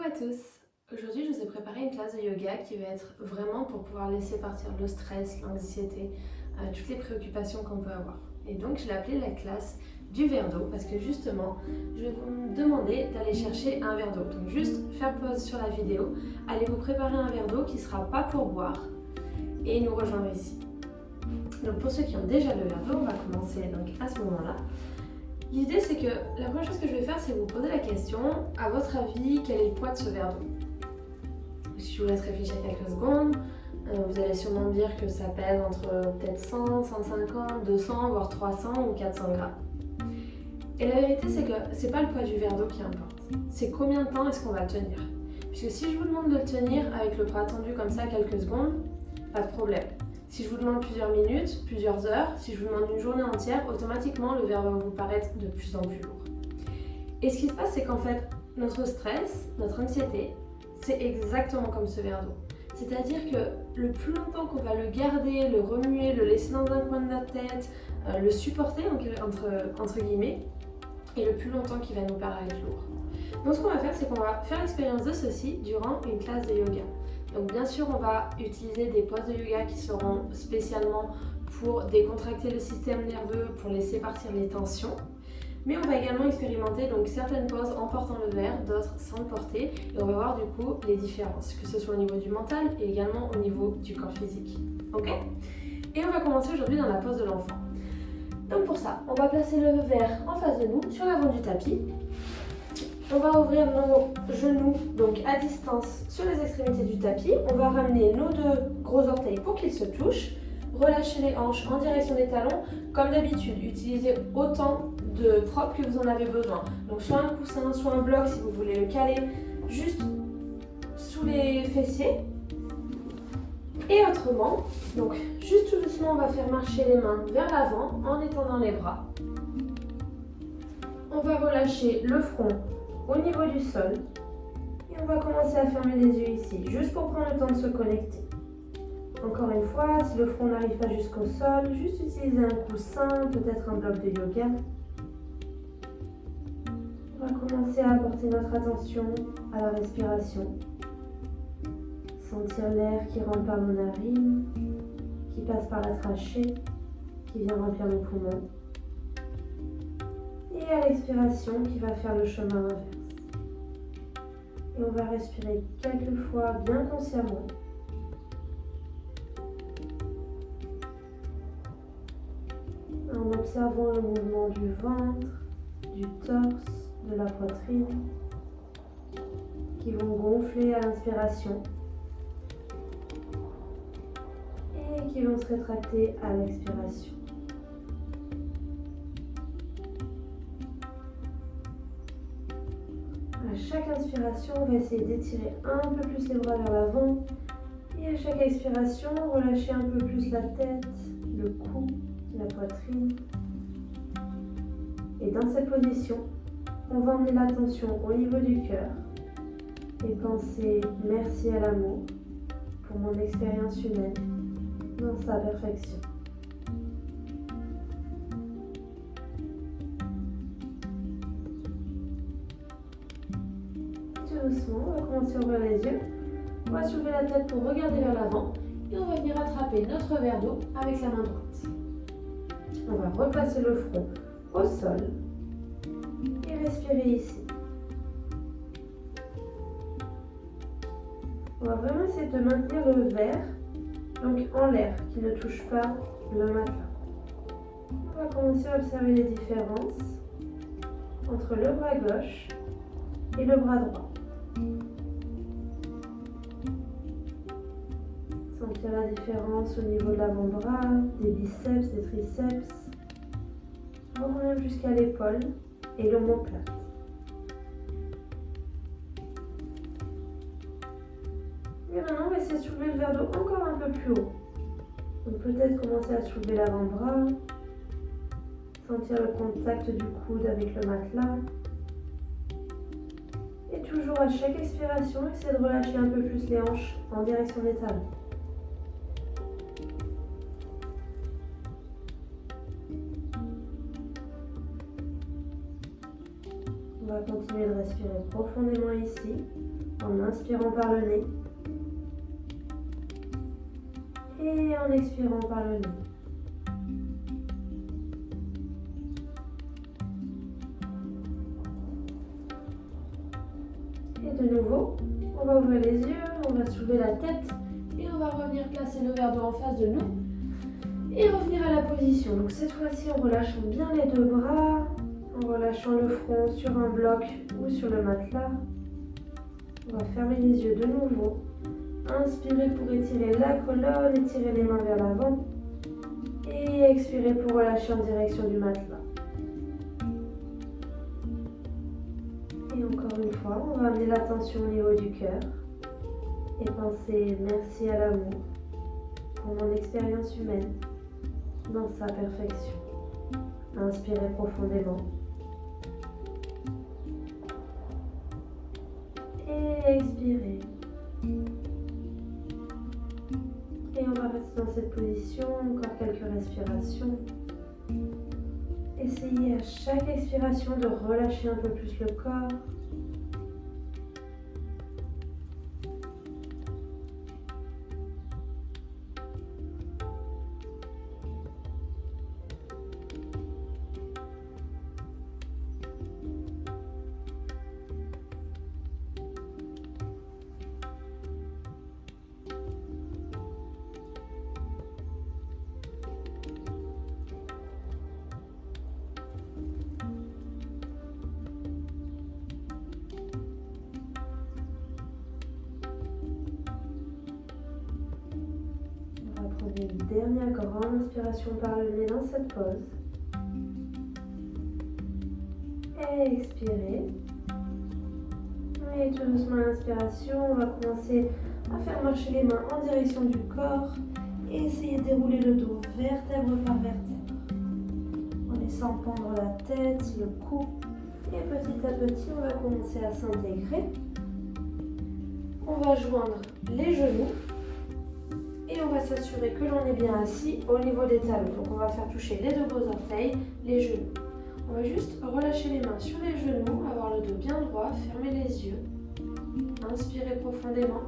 à tous. Aujourd'hui, je vous ai préparé une classe de yoga qui va être vraiment pour pouvoir laisser partir le stress, l'anxiété, toutes les préoccupations qu'on peut avoir. Et donc, je l'ai appelée la classe du verre d'eau parce que justement, je vais vous demander d'aller chercher un verre d'eau. Donc, juste faire pause sur la vidéo, allez vous préparer un verre d'eau qui ne sera pas pour boire et nous rejoindre ici. Donc, pour ceux qui ont déjà le verre d'eau, on va commencer donc à ce moment-là. L'idée, c'est que la première chose que je vais faire, c'est vous poser la question, à votre avis, quel est le poids de ce verre d'eau? Si je vous laisse réfléchir quelques secondes, vous allez sûrement me dire que ça pèse entre peut-être 100, 150, 200, voire 300 ou 400 grammes. Et la vérité, c'est que c'est pas le poids du verre d'eau qui importe, c'est combien de temps est-ce qu'on va le tenir. Puisque si je vous demande de le tenir avec le bras tendu comme ça quelques secondes, pas de problème. Si je vous demande plusieurs minutes, plusieurs heures, si je vous demande une journée entière, automatiquement le verre va vous paraître de plus en plus lourd. Et ce qui se passe, c'est qu'en fait, notre stress, notre anxiété, c'est exactement comme ce verre d'eau. C'est-à-dire que le plus longtemps qu'on va le garder, le remuer, le laisser dans un coin de notre tête, le supporter entre guillemets, et le plus longtemps qu'il va nous paraître lourd. Donc ce qu'on va faire, c'est qu'on va faire l'expérience de ceci durant une classe de yoga. Donc bien sûr, on va utiliser des poses de yoga qui seront spécialement pour décontracter le système nerveux, pour laisser partir les tensions. Mais on va également expérimenter donc certaines poses en portant le verre, d'autres sans le porter. Et on va voir du coup les différences, que ce soit au niveau du mental et également au niveau du corps physique. Ok ? Et on va commencer aujourd'hui dans la pose de l'enfant. Donc pour ça, on va placer le verre en face de nous, sur l'avant du tapis. On va ouvrir nos genoux donc à distance sur les extrémités du tapis. On va ramener nos deux gros orteils pour qu'ils se touchent. Relâchez les hanches en direction des talons. Comme d'habitude, utilisez autant de props que vous en avez besoin. Donc soit un coussin, soit un bloc si vous voulez le caler juste sous les fessiers. Et autrement, donc juste tout doucement, on va faire marcher les mains vers l'avant en étendant les bras. On va relâcher le front au niveau du sol et on va commencer à fermer les yeux ici, juste pour prendre le temps de se connecter. Encore une fois, si le front n'arrive pas jusqu'au sol, juste utiliser un coussin, peut-être un bloc de yoga. On va commencer à apporter notre attention à la respiration. Sentir l'air qui rentre par nos narines, qui passe par la trachée, qui vient remplir nos poumons. Et à l'expiration, qui va faire le chemin inverse. Et on va respirer quelques fois bien consciemment. En observant le mouvement du ventre, du torse, de la poitrine, qui vont gonfler à l'inspiration et qui vont se rétracter à l'expiration. À chaque inspiration, on va essayer d'étirer un peu plus les bras vers l'avant et à chaque expiration, relâcher un peu plus la tête, le cou, la poitrine. Et dans cette position, on va emmener l'attention au niveau du cœur et penser merci à l'amour pour mon expérience humaine dans sa perfection. Tout doucement, on va commencer à ouvrir les yeux. On va soulever la tête pour regarder vers l'avant et on va venir attraper notre verre d'eau avec la main droite. On va replacer le front au sol et respirer ici. On va vraiment essayer de maintenir le verre donc en l'air, qui ne touche pas le matelas. On va commencer à observer les différences entre le bras gauche et le bras droit. Sentir la différence au niveau de l'avant-bras, des biceps, des triceps. On relève jusqu'à l'épaule et l'omoplate. Et maintenant, on va essayer de soulever le verre d'eau encore un peu plus haut. Donc peut-être commencer à soulever l'avant-bras, sentir le contact du coude avec le matelas. Et toujours à chaque expiration, essayer de relâcher un peu plus les hanches en direction des talons. On va continuer de respirer profondément ici. en inspirant par le nez et en expirant par le nez. Et de nouveau, on va ouvrir les yeux, on va soulever la tête et on va revenir placer le verre d'eau en face de nous et revenir à la position. Donc cette fois-ci, en relâchant bien les deux bras, en relâchant le front sur un bloc ou sur le matelas. On va fermer les yeux de nouveau. Inspirez pour étirer la colonne, étirer les mains vers l'avant. Et expirez pour relâcher en direction du matelas. Et encore une fois, on va amener l'attention au niveau du cœur. Et penser merci à l'amour pour mon expérience humaine dans sa perfection. Inspirez profondément. Et expirez. Et on va rester dans cette position, encore quelques respirations. Essayez à chaque expiration de relâcher un peu plus le corps. Une dernière grande inspiration par le nez dans cette pause. Expirez. Et tout doucement à l'inspiration, on va commencer à faire marcher les mains en direction du corps et essayer de dérouler le dos vertèbre par vertèbre en laissant pendre la tête, le cou. Et petit à petit, on va commencer à s'intégrer. On va joindre les genoux. Et on va s'assurer que l'on est bien assis au niveau des talons. Donc on va faire toucher les deux beaux orteils, les genoux. On va juste relâcher les mains sur les genoux, avoir le dos bien droit, fermer les yeux. Inspirez profondément.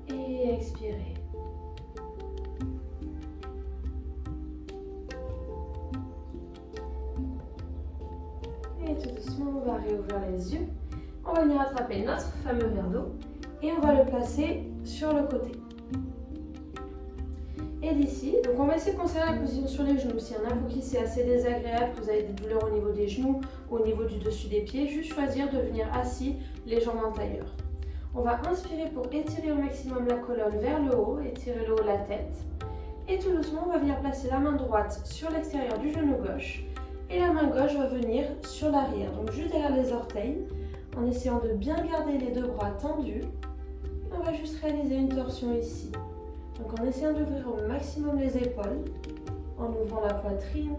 Et expirez. Et tout doucement, on va réouvrir les yeux. On va venir attraper notre fameux verre d'eau. Et on va le placer sur le côté. Et d'ici, donc on va essayer de conserver la position sur les genoux. S'il y en a pour qui c'est assez désagréable, que vous avez des douleurs au niveau des genoux ou au niveau du dessus des pieds, juste choisir de venir assis, les jambes en tailleur. On va inspirer pour étirer au maximum la colonne vers le haut, étirer le haut de la tête. Et tout doucement, on va venir placer la main droite sur l'extérieur du genou gauche. Et la main gauche va venir sur l'arrière, donc juste derrière les orteils, en essayant de bien garder les deux bras tendus. On va juste réaliser une torsion ici. Donc en essayant d'ouvrir au maximum les épaules, en ouvrant la poitrine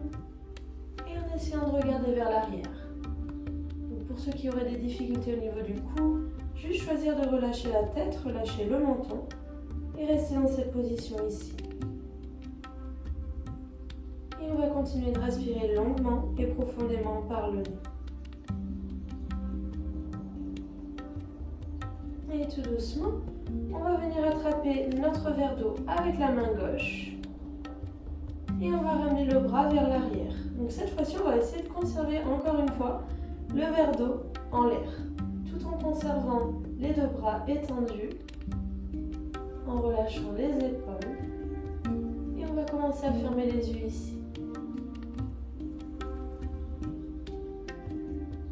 et en essayant de regarder vers l'arrière. Donc pour ceux qui auraient des difficultés au niveau du cou, juste choisir de relâcher la tête, relâcher le menton et rester dans cette position ici. Et on va continuer de respirer longuement et profondément par le nez. Et tout doucement, on va venir attraper notre verre d'eau avec la main gauche. Et on va ramener le bras vers l'arrière. Donc cette fois-ci, on va essayer de conserver encore une fois le verre d'eau en l'air, tout en conservant les deux bras étendus, en relâchant les épaules. Et on va commencer à fermer les yeux ici.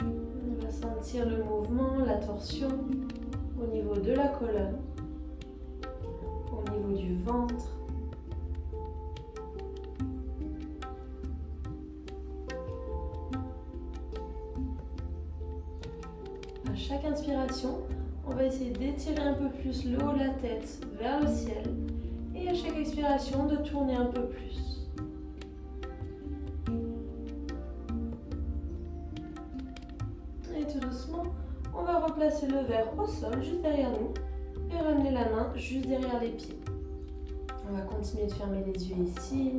On va sentir le mouvement, la torsion au niveau de la colonne, au niveau du ventre. À chaque inspiration, on va essayer d'étirer un peu plus le haut de la tête vers le ciel et à chaque expiration de tourner un peu plus. Et tout doucement, on va replacer le verre au sol juste derrière nous et ramener la main juste derrière les pieds. On va continuer de fermer les yeux ici.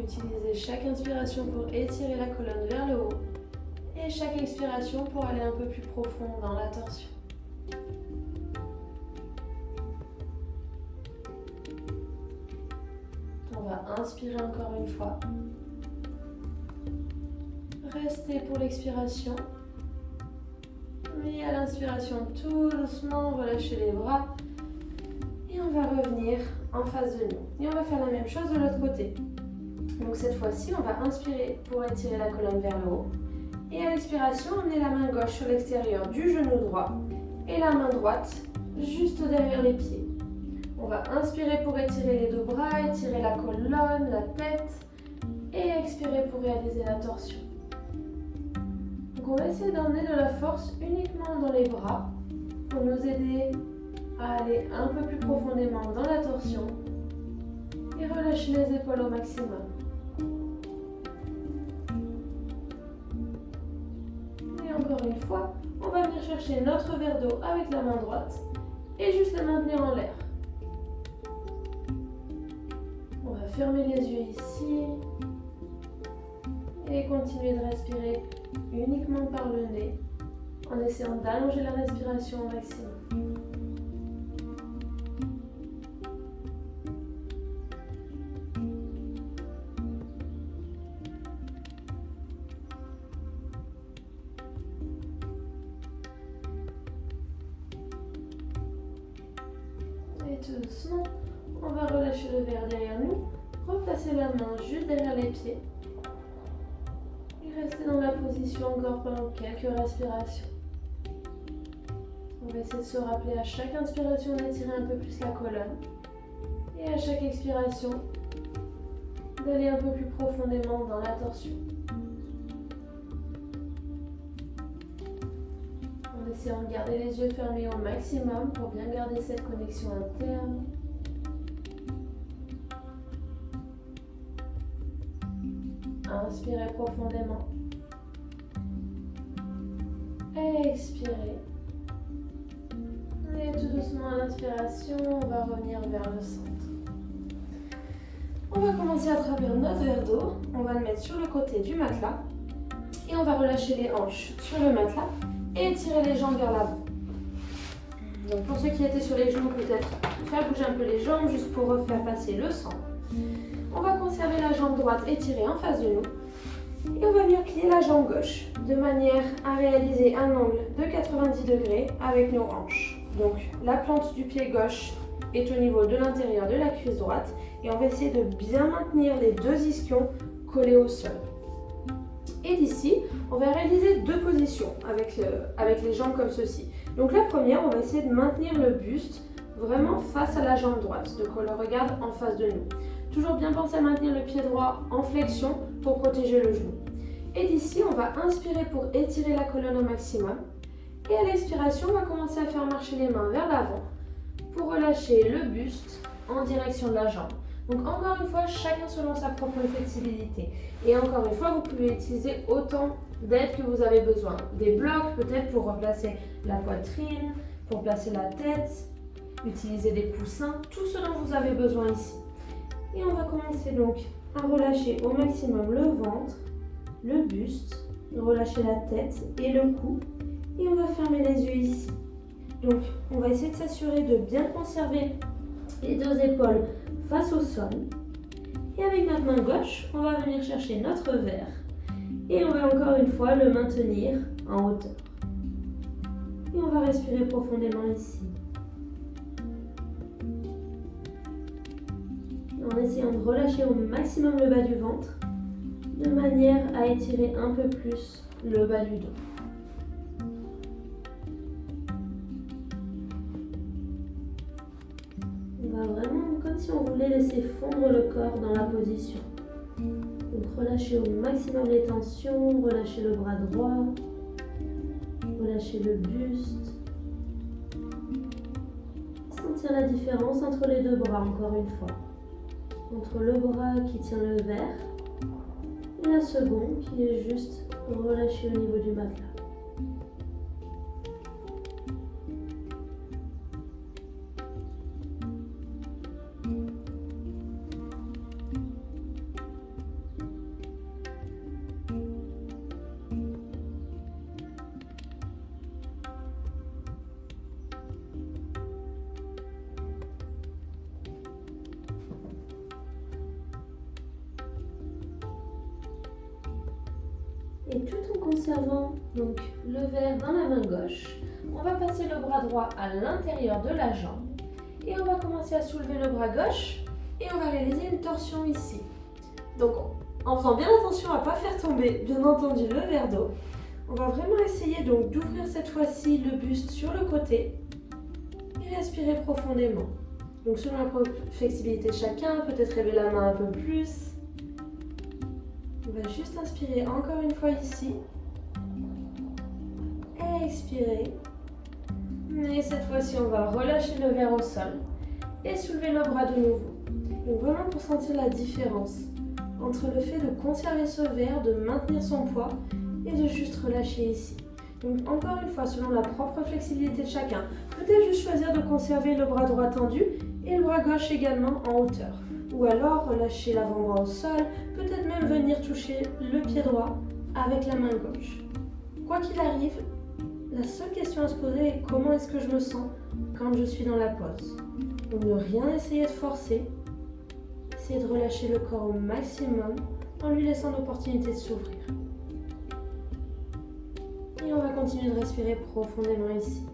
utilisez chaque inspiration pour étirer la colonne vers le haut et chaque expiration pour aller un peu plus profond dans la torsion. On va inspirer encore une fois. Restez pour l'expiration. Et à l'inspiration, tout doucement, relâchez les bras. Et on va revenir en face de nous. Et on va faire la même chose de l'autre côté. Donc cette fois-ci, on va inspirer pour étirer la colonne vers le haut. Et à l'expiration, emmenez la main gauche sur l'extérieur du genou droit. Et la main droite juste derrière les pieds. On va inspirer pour étirer les deux bras, étirer la colonne, la tête. Et expirer pour réaliser la torsion. Donc on va essayer d'emmener de la force uniquement dans les bras pour nous aider à aller un peu plus profondément dans la torsion et relâcher les épaules au maximum. Et encore une fois, on va venir chercher notre verre d'eau avec la main droite et juste le maintenir en l'air. On va fermer les yeux ici et continuer de respirer uniquement par le nez en essayant d'allonger la respiration au maximum. Et tout doucement, on va relâcher le verre derrière nous, replacer la main juste derrière les pieds. Restez dans la position encore pendant quelques respirations. On va essayer de se rappeler à chaque inspiration d'étirer un peu plus la colonne et à chaque expiration d'aller un peu plus profondément dans la torsion. En essayant de garder les yeux fermés au maximum pour bien garder cette connexion interne. Inspirez profondément. Expirez. Et tout doucement à l'inspiration, on va revenir vers le centre. On va commencer à travers notre verre d'eau. On va le mettre sur le côté du matelas. Et on va relâcher les hanches sur le matelas et étirer les jambes vers l'avant. Donc pour ceux qui étaient sur les genoux, peut-être faire bouger un peu les jambes juste pour refaire passer le sang. On va conserver la jambe droite étirée en face de nous et on va venir plier la jambe gauche de manière à réaliser un angle de 90 degrés avec nos hanches. Donc la plante du pied gauche est au niveau de l'intérieur de la cuisse droite et on va essayer de bien maintenir les deux ischions collés au sol. Et d'ici, on va réaliser deux positions avec les jambes comme ceci. Donc la première, on va essayer de maintenir le buste vraiment face à la jambe droite, donc on le regarde en face de nous. Toujours bien penser à maintenir le pied droit en flexion pour protéger le genou. Et d'ici, on va inspirer pour étirer la colonne au maximum. Et à l'expiration, on va commencer à faire marcher les mains vers l'avant pour relâcher le buste en direction de la jambe. Donc encore une fois, chacun selon sa propre flexibilité. Et encore une fois, vous pouvez utiliser autant d'aide que vous avez besoin. Des blocs peut-être pour replacer la poitrine, pour placer la tête, utiliser des coussins, tout ce dont vous avez besoin ici. Et on va commencer donc à relâcher au maximum le ventre, le buste, relâcher la tête et le cou. Et on va fermer les yeux ici. Donc on va essayer de s'assurer de bien conserver les deux épaules face au sol. Et avec notre main gauche, on va venir chercher notre verre. Et on va encore une fois le maintenir en hauteur. Et on va respirer profondément ici. En essayant de relâcher au maximum le bas du ventre, de manière à étirer un peu plus le bas du dos. On va vraiment comme si on voulait laisser fondre le corps dans la position. Donc relâchez au maximum les tensions, relâchez le bras droit, relâchez le buste. Sentir la différence entre les deux bras encore une fois. Entre le bras qui tient le verre et la seconde qui est juste relâchée au niveau du matelas. Et tout en conservant donc le verre dans la main gauche, on va passer le bras droit à l'intérieur de la jambe et on va commencer à soulever le bras gauche et on va réaliser une torsion ici. Donc en faisant bien attention à ne pas faire tomber bien entendu le verre d'eau, on va vraiment essayer donc d'ouvrir cette fois-ci le buste sur le côté et respirer profondément. Donc selon la flexibilité de chacun, peut-être lever la main un peu plus. On va juste inspirer encore une fois ici. Expirer. Et cette fois-ci, on va relâcher le verre au sol et soulever le bras de nouveau. Donc vraiment pour sentir la différence entre le fait de conserver ce verre, de maintenir son poids et de juste relâcher ici. Donc encore une fois, selon la propre flexibilité de chacun, peut-être juste choisir de conserver le bras droit tendu et le bras gauche également en hauteur. Ou alors relâcher l'avant-bras au sol, peut-être même venir toucher le pied droit avec la main gauche. Quoi qu'il arrive, la seule question à se poser est comment est-ce que je me sens quand je suis dans la pause. Donc ne rien essayer de forcer, essayer de relâcher le corps au maximum en lui laissant l'opportunité de s'ouvrir. Et on va continuer de respirer profondément ici.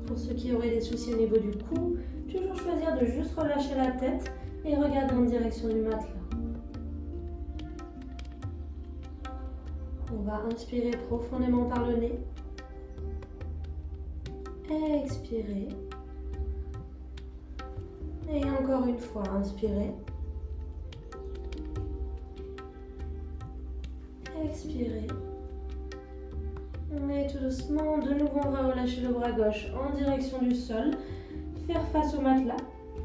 Pour ceux qui auraient des soucis au niveau du cou, toujours choisir de juste relâcher la tête et regarder en direction du matelas. On va inspirer profondément par le nez. Expirer. Et encore une fois, inspirer. Expirer. Et tout doucement, de nouveau, on va relâcher le bras gauche en direction du sol, faire face au matelas.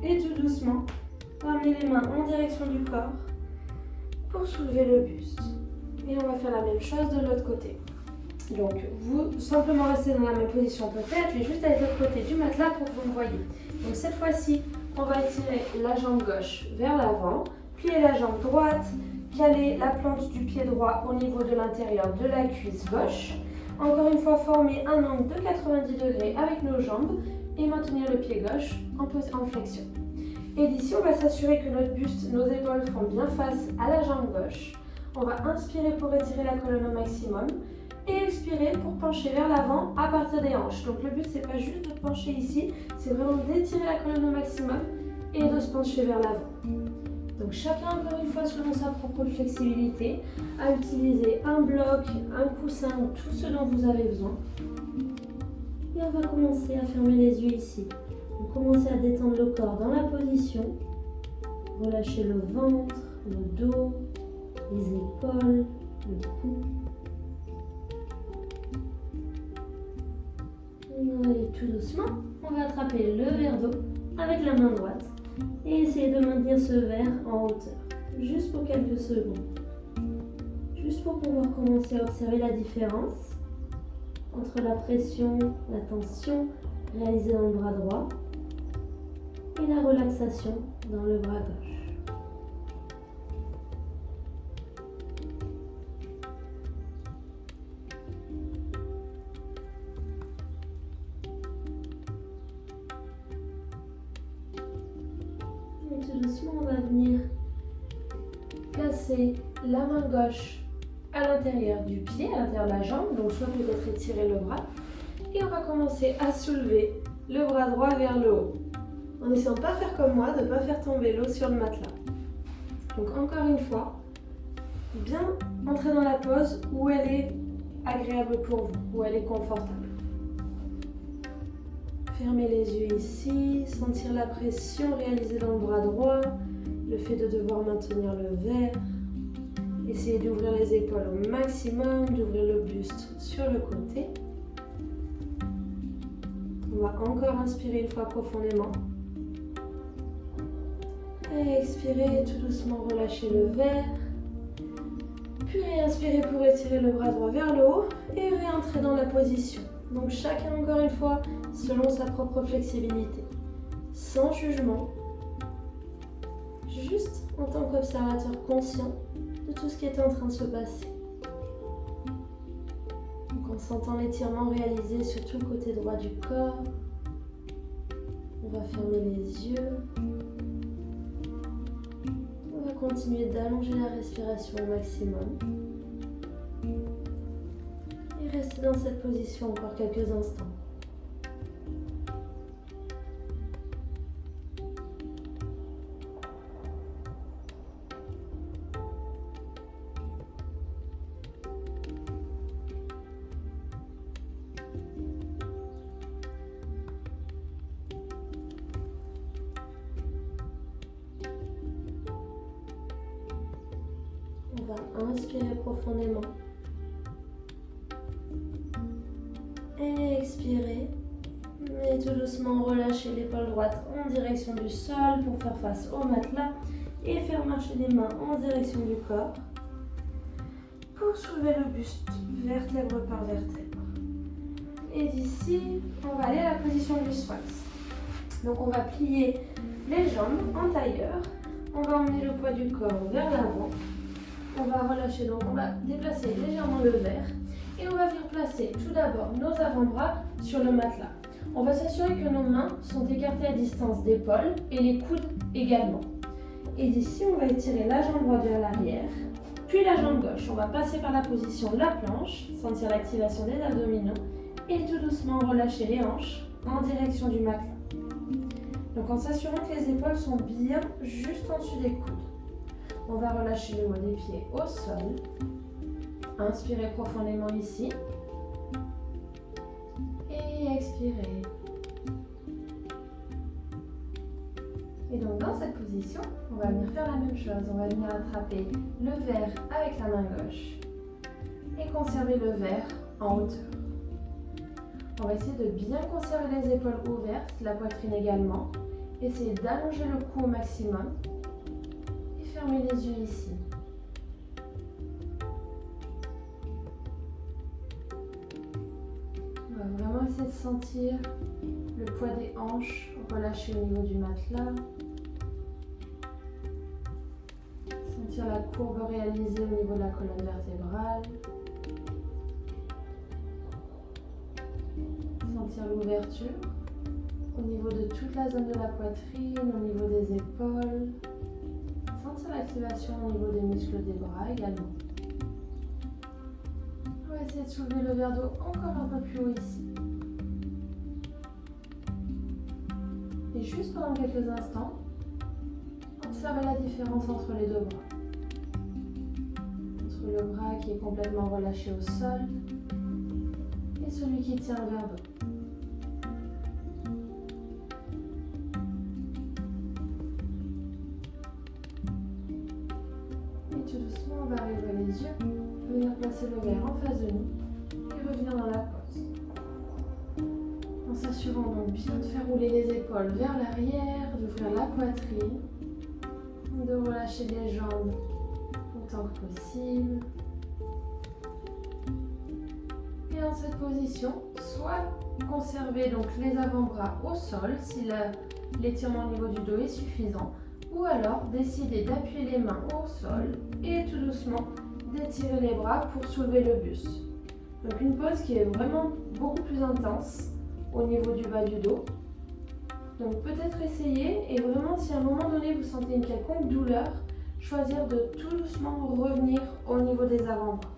Et tout doucement, ramener les mains en direction du corps pour soulever le buste. Et on va faire la même chose de l'autre côté. Donc, vous simplement restez dans la même position peut-être, je vais juste aller de l'autre côté du matelas pour que vous me voyez. Donc cette fois-ci, on va étirer la jambe gauche vers l'avant, plier la jambe droite, caler la plante du pied droit au niveau de l'intérieur de la cuisse gauche. Encore une fois, former un angle de 90 degrés avec nos jambes et maintenir le pied gauche en flexion. Et d'ici, on va s'assurer que notre buste, nos épaules font bien face à la jambe gauche. On va inspirer pour étirer la colonne au maximum et expirer pour pencher vers l'avant à partir des hanches. Donc le but, c'est pas juste de pencher ici, c'est vraiment d'étirer la colonne au maximum et de se pencher vers l'avant. Donc chacun, encore une fois, selon sa propre flexibilité, à utiliser un bloc, un coussin ou tout ce dont vous avez besoin. Et on va commencer à fermer les yeux ici. On commence à détendre le corps dans la position. Relâcher le ventre, le dos, les épaules, le cou. Et tout doucement, on va attraper le verre d'eau avec la main droite et essayer de maintenir ce verre en hauteur, juste pour quelques secondes. Juste pour pouvoir commencer à observer la différence entre la pression, la tension réalisée dans le bras droit et la relaxation dans le bras gauche. Doucement, on va venir placer la main gauche à l'intérieur du pied, à l'intérieur de la jambe, donc soit peut-être étirer le bras, et on va commencer à soulever le bras droit vers le haut, en essayant de ne pas faire comme moi, de ne pas faire tomber l'eau sur le matelas. Donc encore une fois, bien entrer dans la pose où elle est agréable pour vous, où elle est confortable. Fermez les yeux ici, sentir la pression réalisée dans le bras droit, le fait de devoir maintenir le verre. Essayez d'ouvrir les épaules au maximum, d'ouvrir le buste sur le côté. On va encore inspirer une fois profondément. Et expirer, tout doucement relâcher le verre. Puis réinspirer pour étirer le bras droit vers le haut et réentrer dans la position. Donc chacun, encore une fois, selon sa propre flexibilité, sans jugement, juste en tant qu'observateur conscient de tout ce qui est en train de se passer. Donc en sentant l'étirement réalisé sur tout le côté droit du corps, on va fermer les yeux continuer d'allonger la respiration au maximum. Et rester dans cette position encore quelques instants. On va inspirer profondément. Et expirer. Et tout doucement relâcher l'épaule droite en direction du sol pour faire face au matelas et faire marcher les mains en direction du corps pour soulever le buste vertèbre par vertèbre. Et d'ici, on va aller à la position du sphinx. Donc on va plier les jambes en tailleur. On va emmener le poids du corps vers l'avant. On va relâcher, donc on va déplacer légèrement le verre. Et on va venir placer tout d'abord nos avant-bras sur le matelas. On va s'assurer que nos mains sont écartées à distance d'épaule et les coudes également. Et d'ici, on va étirer la jambe droite vers l'arrière, puis la jambe gauche. On va passer par la position de la planche, sentir l'activation des abdominaux et tout doucement relâcher les hanches en direction du matelas. Donc en s'assurant que les épaules sont bien juste en dessous des coudes. On va relâcher le haut des pieds au sol. Inspirez profondément ici. Et expirez. Et donc dans cette position, on va venir faire la même chose. On va venir attraper le verre avec la main gauche et conserver le verre en hauteur. On va essayer de bien conserver les épaules ouvertes, la poitrine également. Essayez d'allonger le cou au maximum et fermez les yeux ici. On va vraiment essayer de sentir le poids des hanches relâcher au niveau du matelas. Sentir la courbe réalisée au niveau de la colonne vertébrale. Sentir l'ouverture au niveau de toute la zone de la poitrine, au niveau des épaules. Sentir l'activation au niveau des muscles des bras également. On va essayer de soulever le verre d'eau encore un peu plus haut ici. Et juste pendant quelques instants, observez la différence entre les deux bras. Entre le bras qui est complètement relâché au sol et celui qui tient le verre d'eau. Tout doucement, on va ouvrir les yeux, venir placer le verre en face de nous et revenir dans la pose. En s'assurant donc bien de faire rouler les épaules vers l'arrière, d'ouvrir la poitrine, de relâcher les jambes autant que possible. Et dans cette position, soit conserver donc les avant-bras au sol si l'étirement au niveau du dos est suffisant, ou alors décider d'appuyer les mains au sol et tout doucement d'étirer les bras pour soulever le buste. Donc une pose qui est vraiment beaucoup plus intense au niveau du bas du dos. Donc peut-être essayer et vraiment si à un moment donné vous sentez une quelconque douleur, choisir de tout doucement revenir au niveau des avant-bras.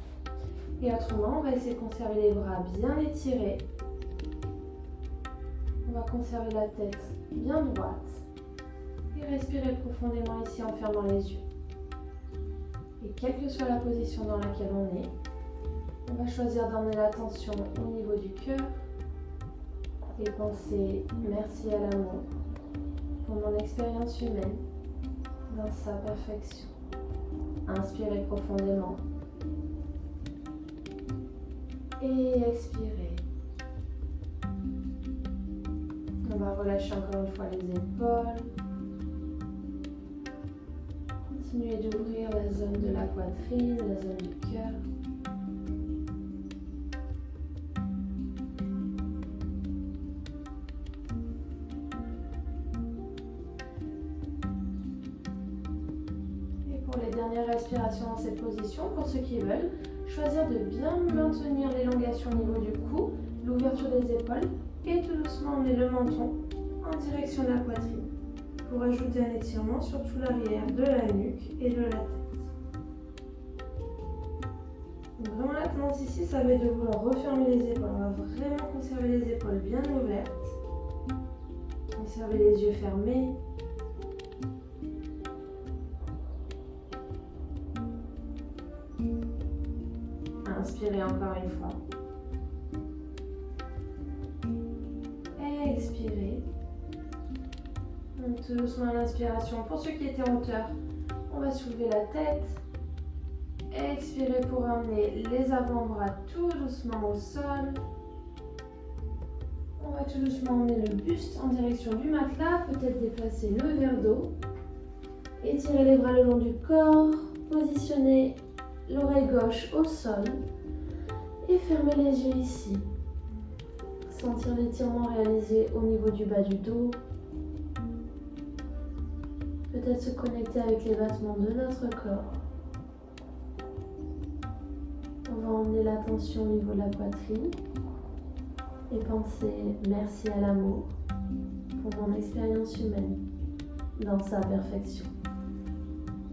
Et autrement, on va essayer de conserver les bras bien étirés. On va conserver la tête bien droite. Et respirez profondément ici en fermant les yeux. Et quelle que soit la position dans laquelle on est, on va choisir d'emmener l'attention au niveau du cœur et penser merci à l'amour pour mon expérience humaine dans sa perfection. Inspirez profondément et expirez. On va relâcher encore une fois les épaules. Continuez d'ouvrir la zone de la poitrine, la zone du cœur. Et pour les dernières respirations dans cette position, pour ceux qui veulent, choisir de bien maintenir l'élongation au niveau du cou, l'ouverture des épaules et tout doucement emmener le menton en direction de la poitrine pour ajouter un étirement sur tout l'arrière de la nuque et de la tête. Donc vraiment la tendance ici, ça va être de vouloir refermer les épaules. On va vraiment conserver les épaules bien ouvertes. Conserver les yeux fermés. Inspirez encore une fois. Expirez. Donc tout doucement à l'inspiration. Pour ceux qui étaient en hauteur, on va soulever la tête. Expirez pour emmener les avant-bras tout doucement au sol. On va tout doucement emmener le buste en direction du matelas. Peut-être déplacer le verre d'eau. Étirez les bras le long du corps. Positionnez l'oreille gauche au sol. Et fermez les yeux ici. Sentir l'étirement réalisé au niveau du bas du dos. Peut-être se connecter avec les battements de notre corps. On va emmener l'attention au niveau de la poitrine et penser merci à l'amour pour mon expérience humaine dans sa perfection.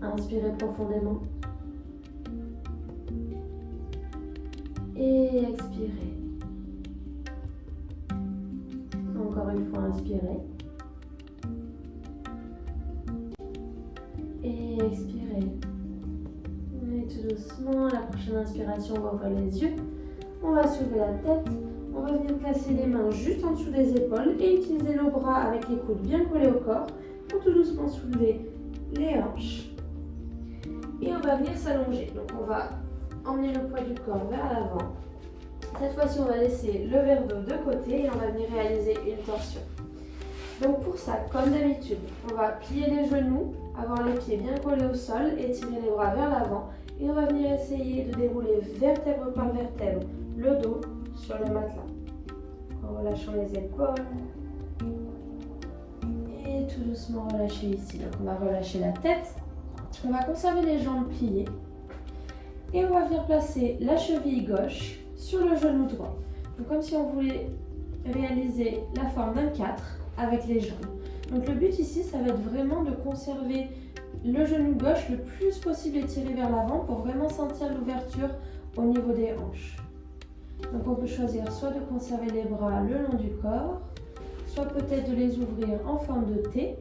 Inspirez profondément et expirez. Encore une fois, inspirez. Et expirez. Et tout doucement, à la prochaine inspiration, on va ouvrir les yeux. On va soulever la tête. On va venir placer les mains juste en dessous des épaules et utiliser nos bras avec les coudes bien collés au corps pour tout doucement soulever les hanches. Et on va venir s'allonger. Donc on va emmener le poids du corps vers l'avant. Cette fois-ci, on va laisser le verre d'eau de côté et on va venir réaliser une torsion. Donc pour ça, comme d'habitude, on va plier les genoux, avoir les pieds bien collés au sol, étirer les bras vers l'avant et on va venir essayer de dérouler vertèbre par vertèbre le dos sur le matelas. En relâchant les épaules et tout doucement relâcher ici. Donc on va relâcher la tête, on va conserver les jambes pliées et on va venir placer la cheville gauche sur le genou droit. Donc comme si on voulait réaliser la forme d'un 4 avec les jambes. Donc le but ici, ça va être vraiment de conserver le genou gauche le plus possible étiré vers l'avant pour vraiment sentir l'ouverture au niveau des hanches. Donc on peut choisir soit de conserver les bras le long du corps, soit peut-être de les ouvrir en forme de T,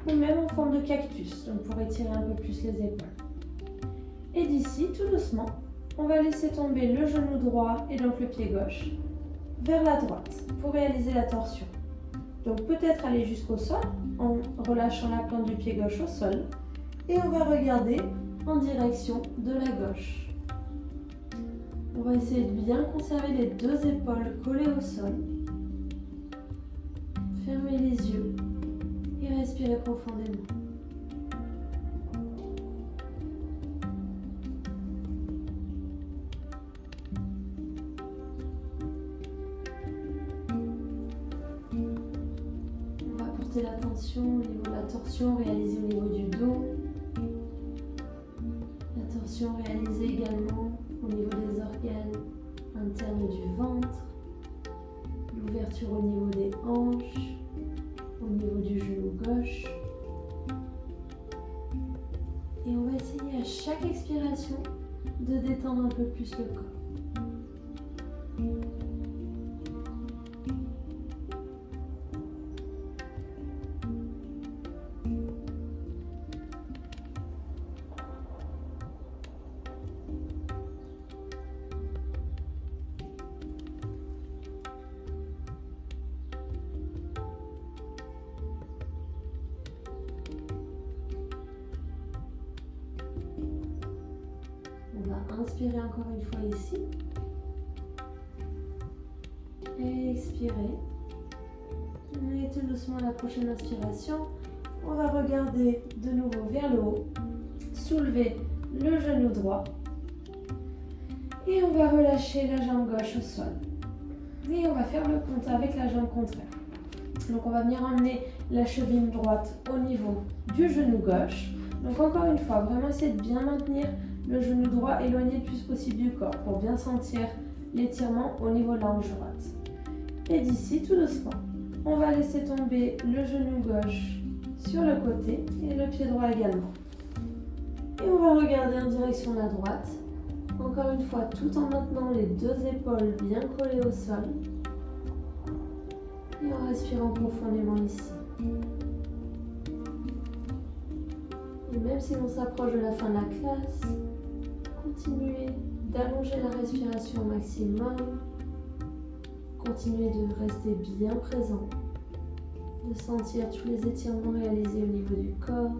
ou même en forme de cactus, donc pour étirer un peu plus les épaules. Et d'ici, tout doucement, on va laisser tomber le genou droit et donc le pied gauche vers la droite pour réaliser la torsion. Donc peut-être aller jusqu'au sol en relâchant la plante du pied gauche au sol et on va regarder en direction de la gauche. On va essayer de bien conserver les deux épaules collées au sol. Fermez les yeux et respirez profondément. L'attention au niveau de la torsion réalisée au niveau du dos, la torsion réalisée également au niveau des organes internes du ventre, l'ouverture au niveau des hanches, au niveau du genou gauche. Et on va essayer à chaque expiration de détendre un peu plus le corps. Inspirez encore une fois ici. Expirez. Et tout doucement à la prochaine inspiration, on va regarder de nouveau vers le haut. Soulever le genou droit. Et on va relâcher la jambe gauche au sol. Et on va faire le compte avec la jambe contraire. Donc on va venir emmener la cheville droite au niveau du genou gauche. Donc encore une fois, vraiment essayer de bien maintenir le genou droit éloigné le plus possible du corps pour bien sentir l'étirement au niveau de la hanche droite. Et d'ici, tout doucement, on va laisser tomber le genou gauche sur le côté et le pied droit également. Et on va regarder en direction de la droite. Encore une fois, tout en maintenant les deux épaules bien collées au sol. Et en respirant profondément ici. Et même si l'on s'approche de la fin de la classe, continuez d'allonger la respiration au maximum. Continuez de rester bien présent, de sentir tous les étirements réalisés au niveau du corps.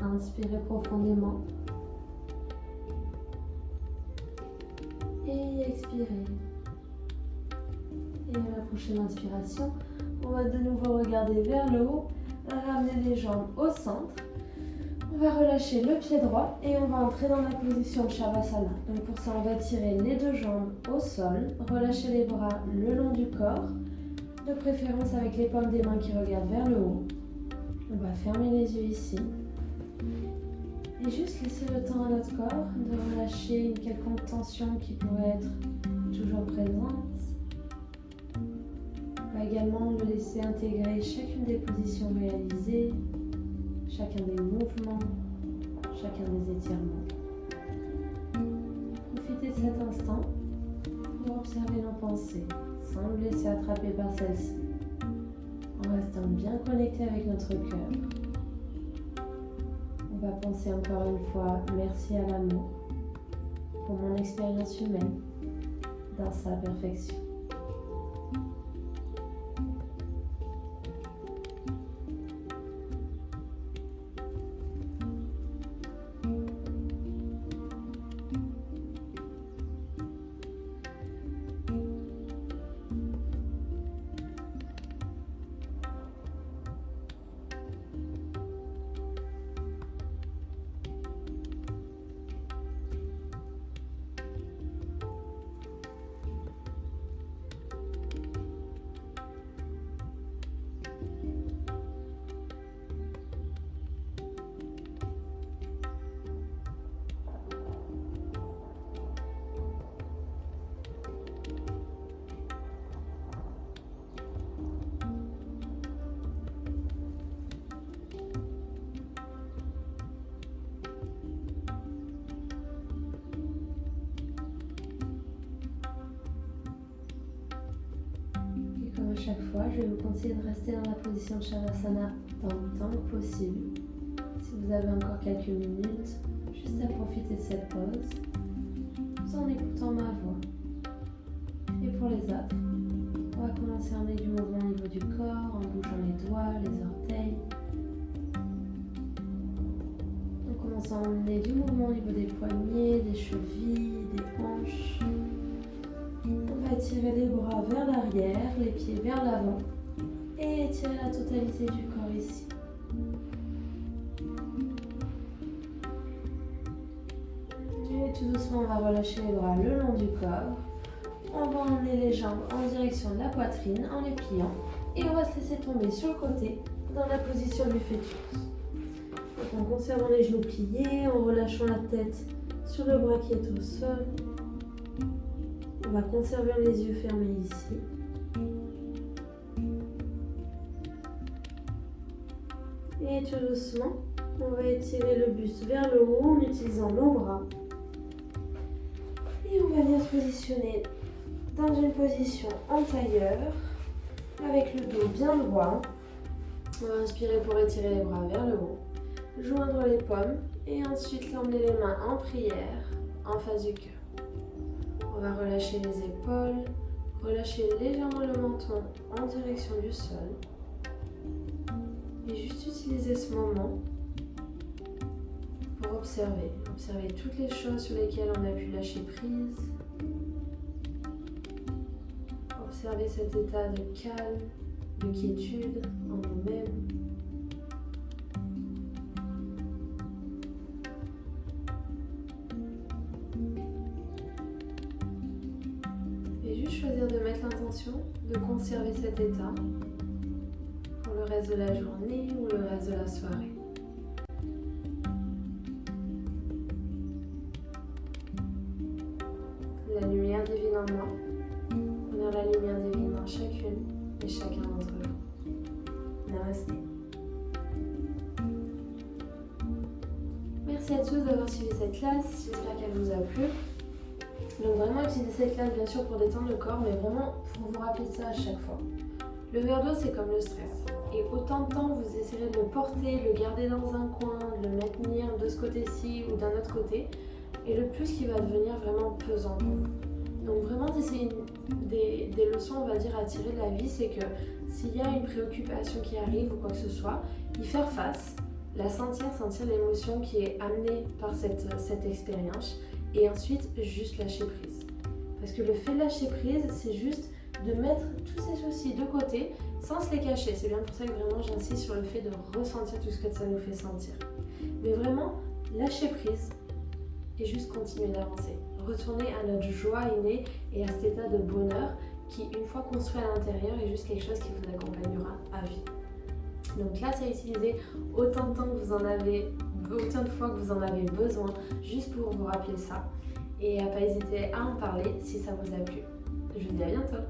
Inspirez profondément et expirez. Et à la prochaine inspiration, on va de nouveau regarder vers le haut, ramener les jambes au centre. On va relâcher le pied droit et on va entrer dans la position de Shavasana. Donc pour ça, on va tirer les deux jambes au sol, relâcher les bras le long du corps, de préférence avec les paumes des mains qui regardent vers le haut. On va fermer les yeux ici. Et juste laisser le temps à notre corps de relâcher une quelconque tension qui pourrait être toujours présente. On va également le laisser intégrer chacune des positions réalisées, chacun des mouvements, chacun des étirements. Profitez de cet instant pour observer nos pensées, sans nous laisser attraper par celles-ci, en restant bien connecté avec notre cœur. On va penser encore une fois merci à l'amour pour mon expérience humaine dans sa perfection. Chaque fois, je vais vous conseiller de rester dans la position de Shavasana autant de temps que possible. Si vous avez encore quelques minutes, juste à profiter de cette pause, tout en écoutant ma voix. Et pour les autres, on va commencer à emmener du mouvement au niveau du corps, en bougeant les doigts, les orteils. On commence à emmener du mouvement au niveau des poignets, des chevilles, des hanches. On va étirer les bras vers l'arrière, les pieds vers l'avant et étirer la totalité du corps ici. Et tout doucement, on va relâcher les bras le long du corps. On va emmener les jambes en direction de la poitrine en les pliant et on va se laisser tomber sur le côté dans la position du fœtus. Donc en conservant les genoux pliés, en relâchant la tête sur le bras qui est au sol. On va conserver les yeux fermés ici. Et tout doucement, on va étirer le buste vers le haut en utilisant nos bras. Et on va venir se positionner dans une position en tailleur, avec le dos bien droit. On va inspirer pour étirer les bras vers le haut, joindre les paumes et ensuite emmener les mains en prière en face du cœur. On va relâcher les épaules, relâcher légèrement le menton en direction du sol. Et juste utiliser ce moment pour observer. Observer toutes les choses sur lesquelles on a pu lâcher prise. Observer cet état de calme, de quiétude en nous-mêmes. Et juste choisir de mettre l'intention de conserver cet état pour le reste de la journée ou le reste de la soirée. La lumière divine en moi, on a la lumière divine en chacune et chacun d'entre vous. Namasté. Merci à tous d'avoir suivi cette classe, j'espère qu'elle vous a plu. Donc vraiment utiliser cette classe bien sûr pour détendre le corps, mais vraiment pour vous rappeler ça à chaque fois. Le verre d'eau c'est comme le stress. Et autant de temps vous essayerez de le porter, le garder dans un coin, de le maintenir de ce côté-ci ou d'un autre côté, et le plus qui va devenir vraiment pesant pour vous. Donc vraiment si c'est des leçons on va dire à tirer de la vie, c'est que s'il y a une préoccupation qui arrive ou quoi que ce soit, y faire face, la sentir l'émotion qui est amenée par cette expérience, et ensuite juste lâcher prise. Parce que le fait de lâcher prise, c'est juste de mettre tous ces soucis de côté sans se les cacher. C'est bien pour ça que vraiment j'insiste sur le fait de ressentir tout ce que ça nous fait sentir. Mais vraiment, lâcher prise et juste continuer d'avancer. Retourner à notre joie innée et à cet état de bonheur qui, une fois construit à l'intérieur, est juste quelque chose qui vous accompagnera à vie. Donc là, c'est utiliser autant de temps que vous en avez, autant de fois que vous en avez besoin, juste pour vous rappeler ça. Et à pas hésiter à en parler si ça vous a plu. Je vous dis à bientôt.